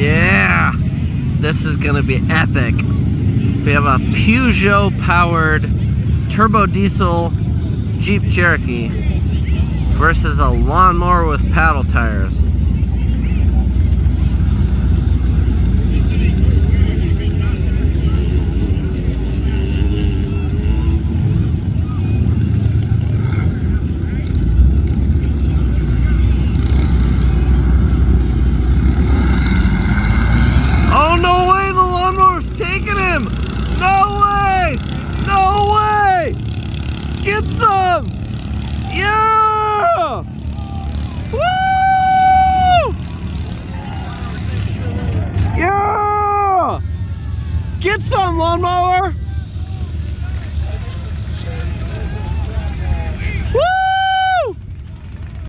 Yeah, this is gonna be epic. We have a Peugeot powered turbo diesel Jeep Cherokee versus a lawnmower with paddle tires. Oh, no way, the lawnmower's taking him! No way! No way! Get some! Yeah! Woo! Yeah! Get some, lawnmower!